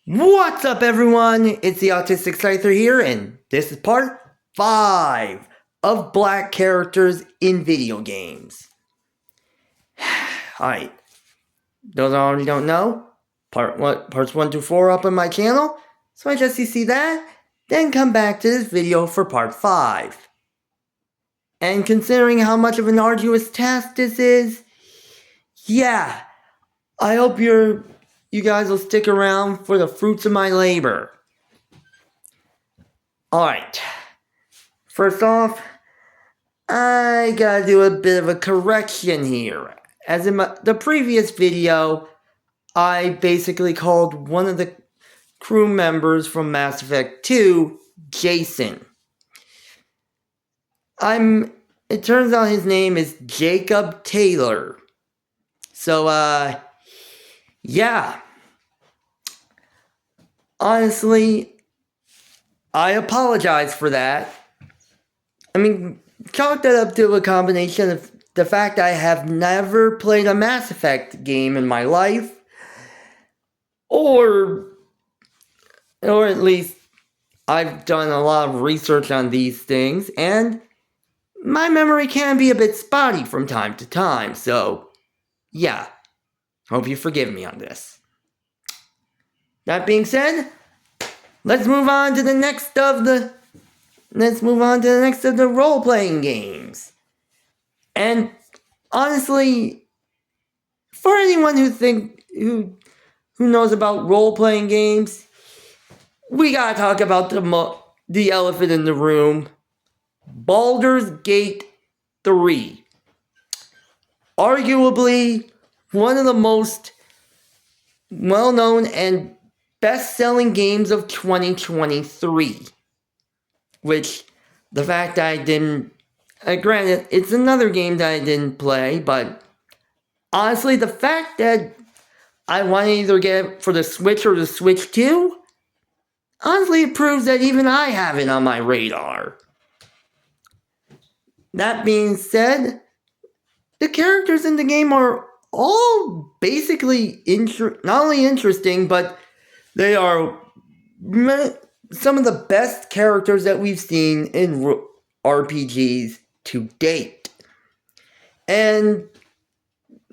What's up, everyone? It's the Autistic Scyther here, and this is part 5 of Black Characters in Video Games. Alright, those I already don't know, parts 1 to 4 up on my channel, so I suggest you see that, then come back to this video for part 5. And considering how much of an arduous task this is, yeah, I hope you guys will stick around for the fruits of my labor. Alright, first off, I gotta do a bit of a correction here. As in the previous video, I basically called one of the crew members from Mass Effect 2, Jason. It turns out his name is Jacob Taylor. So, yeah. Honestly, I apologize for that. I mean, chalk that up to a combination of the fact I have never played a Mass Effect game in my life, or at least I've done a lot of research on these things, and my memory can be a bit spotty from time to time, so yeah, hope you forgive me on this. That being said, let's move on to the next of the role-playing games. And honestly, for anyone who knows about role-playing games, we gotta talk about the elephant in the room. Baldur's Gate 3. Arguably one of the most well-known and best-selling games of 2023. Which, the fact that I didn't... granted, it's another game that I didn't play, but honestly, the fact that I want to either get it for the Switch or the Switch 2, honestly, it proves that even I have it on my radar. That being said, the characters in the game are all basically not only interesting, but they are some of the best characters that we've seen in RPGs to date. And,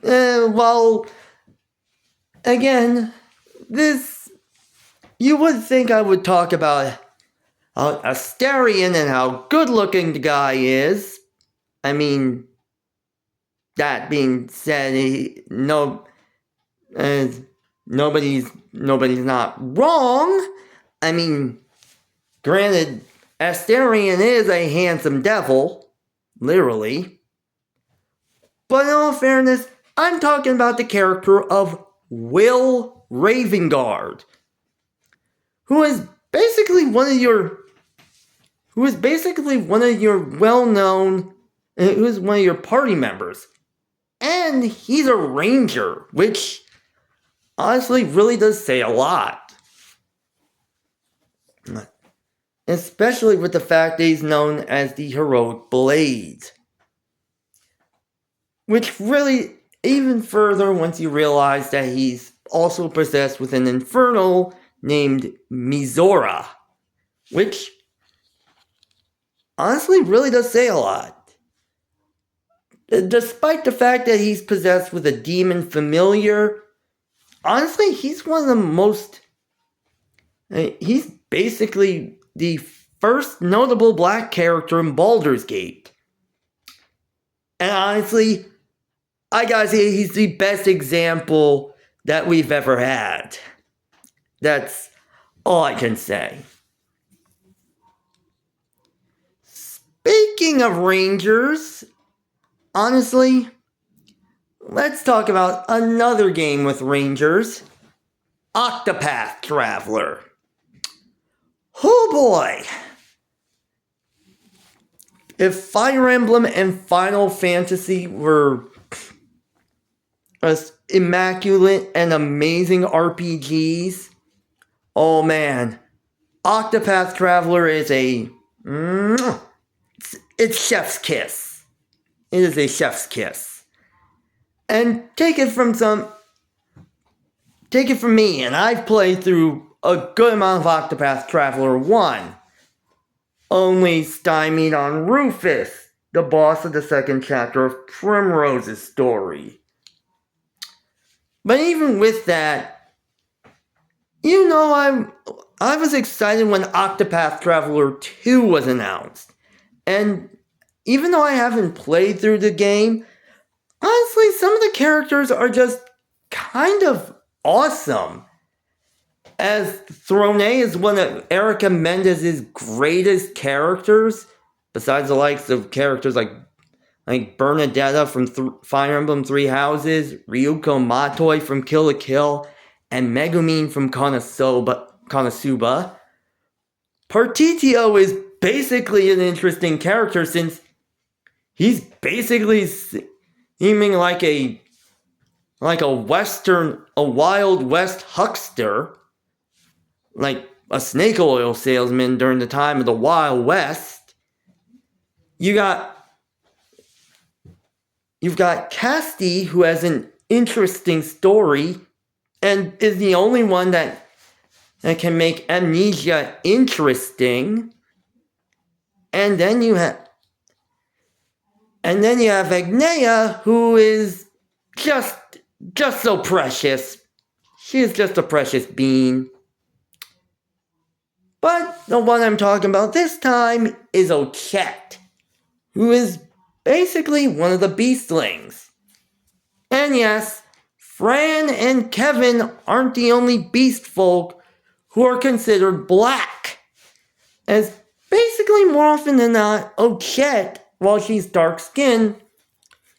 well, again, you would think I would talk about Astarion and how good-looking the guy is. I mean, that being said, nobody's not wrong. I mean, granted, Astarion is a handsome devil, literally. But in all fairness, I'm talking about the character of Will Ravengard, who is basically one of your party members. And he's a ranger, which honestly really does say a lot. Especially with the fact that he's known as the Heroic Blades. Which really, even further once you realize that he's also possessed with an infernal named Mizora. Which honestly really does say a lot. Despite the fact that he's possessed with a demon familiar, honestly, he's one of the most... He's basically the first notable black character in Baldur's Gate. And honestly, I gotta say, he's the best example that we've ever had. That's all I can say. Speaking of rangers, honestly, let's talk about another game with rangers, Octopath Traveler. Oh boy! If Fire Emblem and Final Fantasy were immaculate and amazing RPGs, oh man, Octopath Traveler is it's chef's kiss. It is a chef's kiss. And take it from me, and I've played through a good amount of Octopath Traveler 1, only stymied on Rufus, the boss of the second chapter of Primrose's story. But even with that, I was excited when Octopath Traveler 2 was announced. And even though I haven't played through the game, honestly, some of the characters are just kind of awesome. As Throne is one of Erica Mendez's greatest characters, besides the likes of characters like Bernadetta from Fire Emblem Three Houses, Ryuko Matoi from Kill la Kill, and Megumin from Konosuba. Partitio is basically an interesting character since he's basically seeming like a Wild West huckster, like a snake oil salesman during the time of the Wild West. You've got Casti, who has an interesting story and is the only one that can make Amnesia interesting. And then you have Agnea, who is just so precious. She is just a precious being. But the one I'm talking about this time is Ochette, who is basically one of the Beastlings. And yes, Fran and Kevin aren't the only beast folk who are considered black, as basically more often than not, Ochette, while she's dark-skinned,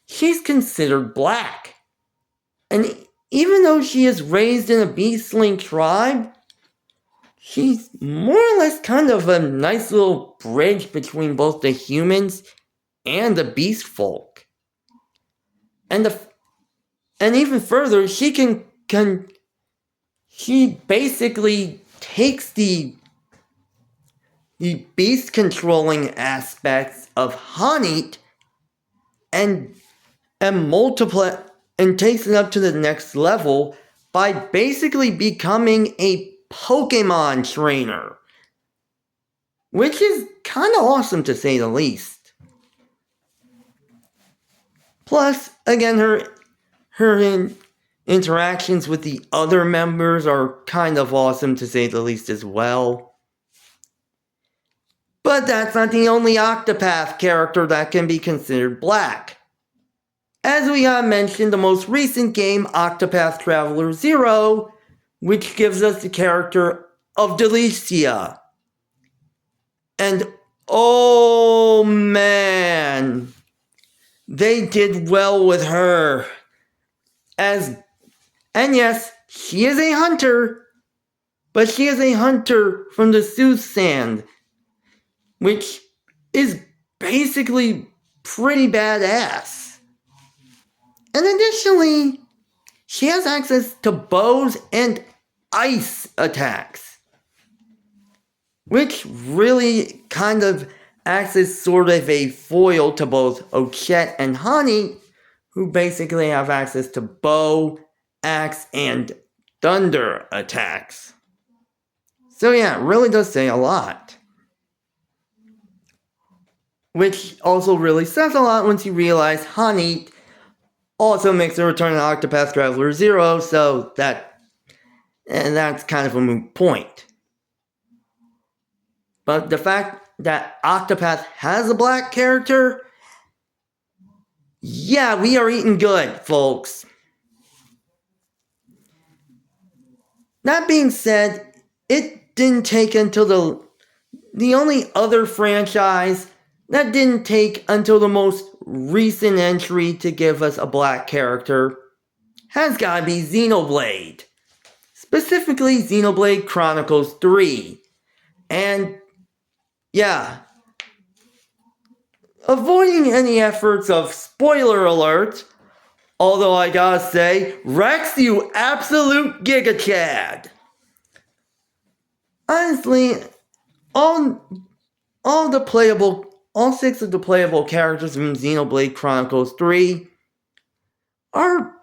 she's considered black. And even though she is raised in a Beastling tribe, she's more or less kind of a nice little bridge between both the humans and the beast folk. And even further, she basically takes the beast controlling aspects of Hanit and takes it up to the next level by basically becoming a Pokemon trainer, which is kind of awesome to say the least. Plus, again, her interactions with the other members are kind of awesome to say the least as well. But that's not the only Octopath character that can be considered black. As we mentioned, the most recent game, Octopath Traveler 0, which gives us the character of Delicia. And oh man, they did well with her. And yes, she is a hunter, but she is a hunter from the Soothsand, which is basically pretty badass. And additionally, she has access to bows and ice attacks, which really kind of acts as sort of a foil to both Ochette and Hanit, who basically have access to bow, axe, and thunder attacks. So yeah, it really does say a lot. Which also really says a lot once you realize Hanit also makes a return in Octopath Traveler 0, so that's kind of a moot point. But the fact that Octopath has a black character, yeah, we are eating good, folks. That being said, it didn't take until the only other franchise that didn't take until the most recent entry to give us a black character has gotta be Xenoblade. Specifically, Xenoblade Chronicles 3. And yeah, avoiding any efforts of spoiler alert, although I gotta say, Rex, you absolute Giga Chad. Honestly, all 6 of the playable characters from Xenoblade Chronicles 3 are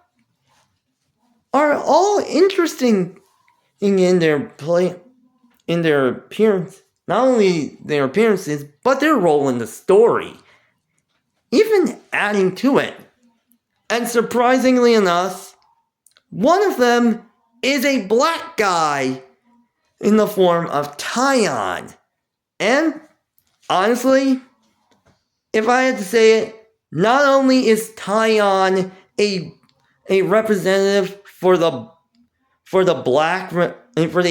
all interesting in their appearance, not only their appearances, but their role in the story, even adding to it. And surprisingly enough, one of them is a black guy in the form of Tyon. And honestly, if I had to say it, not only is Tyon a representative for the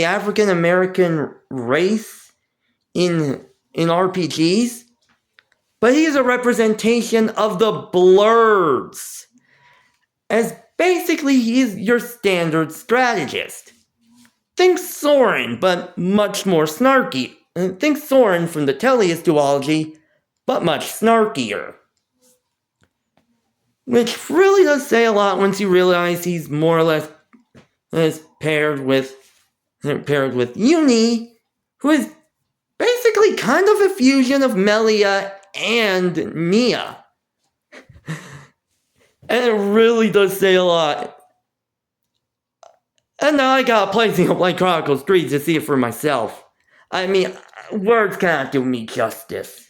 African American race in RPGs, but he is a representation of the Blurs, as basically he is your standard strategist. Think Soren, but much more snarky. Think Soren from the Tellius duology, but much snarkier. Which really does say a lot once you realize he's more or less paired with Uni, who is basically kind of a fusion of Melia and Nia. And it really does say a lot. And now I gotta play Xenoblade Chronicles 3 to see it for myself. I mean, words cannot do me justice.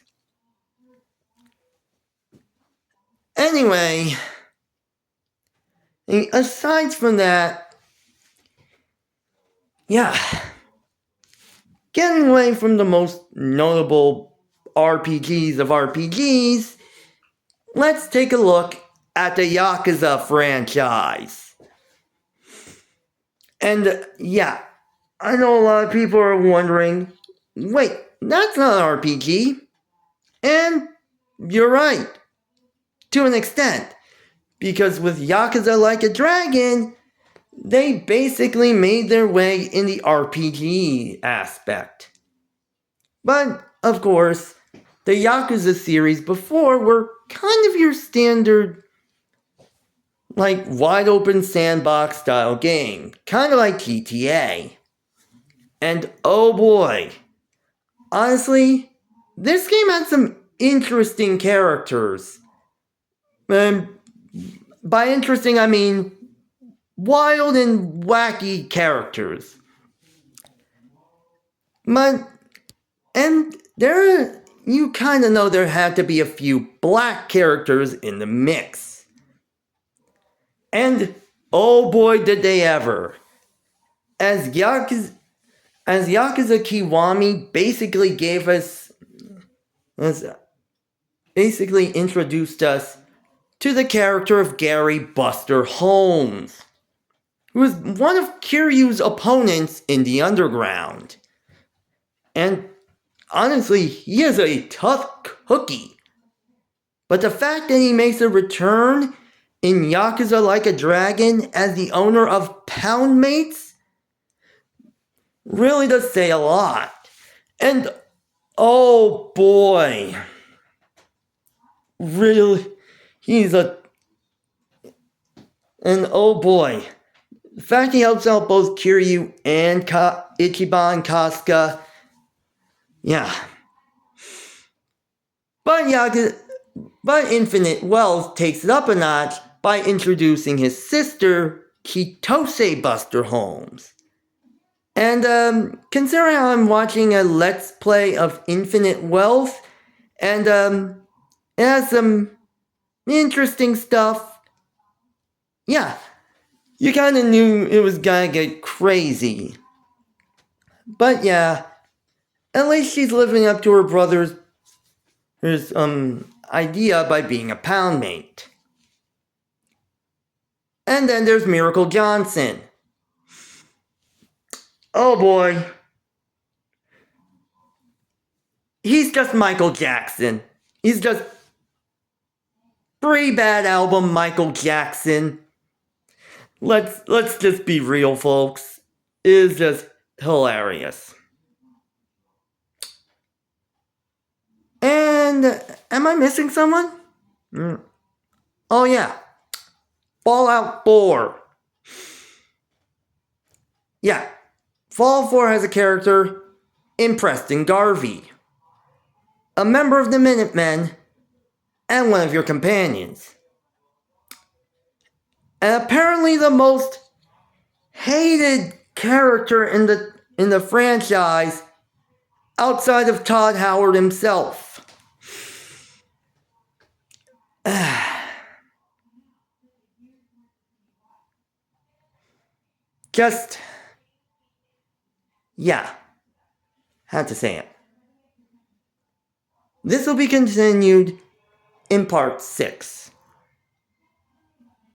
Anyway, aside from that, yeah, getting away from the most notable RPGs of RPGs, let's take a look at the Yakuza franchise. And yeah, I know a lot of people are wondering, wait, that's not an RPG. And you're right, to an extent. Because with Yakuza Like a Dragon, they basically made their way in the RPG aspect. But, of course, the Yakuza series before were kind of your standard, like, wide open sandbox style game. Kind of like GTA. And oh boy, honestly, this game had some interesting characters. And by interesting, I mean wild and wacky characters. And there, you kind of know there had to be a few black characters in the mix. And oh boy, did they ever. As Yakuza Kiwami basically introduced us to the character of Gary Buster Holmes, who was one of Kiryu's opponents in the underground. And honestly, he is a tough cookie. But the fact that he makes a return in Yakuza Like a Dragon as the owner of Poundmates really does say a lot. And oh boy, really, and oh boy, the fact he helps out both Kiryu and Ichiban Kasuga, yeah. But Infinite Wealth takes it up a notch by introducing his sister, Kitose Buster Holmes. And considering I'm watching a Let's Play of Infinite Wealth, and it has some interesting stuff, yeah, you kind of knew it was gonna get crazy. But yeah, at least she's living up to her brother's idea by being a poundmate. And then there's Miracle Johnson. Oh boy. He's just Michael Jackson. He's just pretty bad album Michael Jackson. Let's just be real, folks. It is just hilarious. And am I missing someone? Oh yeah. Fallout 4. Yeah. Fallout 4 has a character in Preston Garvey, a member of the Minutemen, and one of your companions. And apparently the most hated character in the franchise outside of Todd Howard himself. Just, yeah, had to say it. This will be continued in part 6.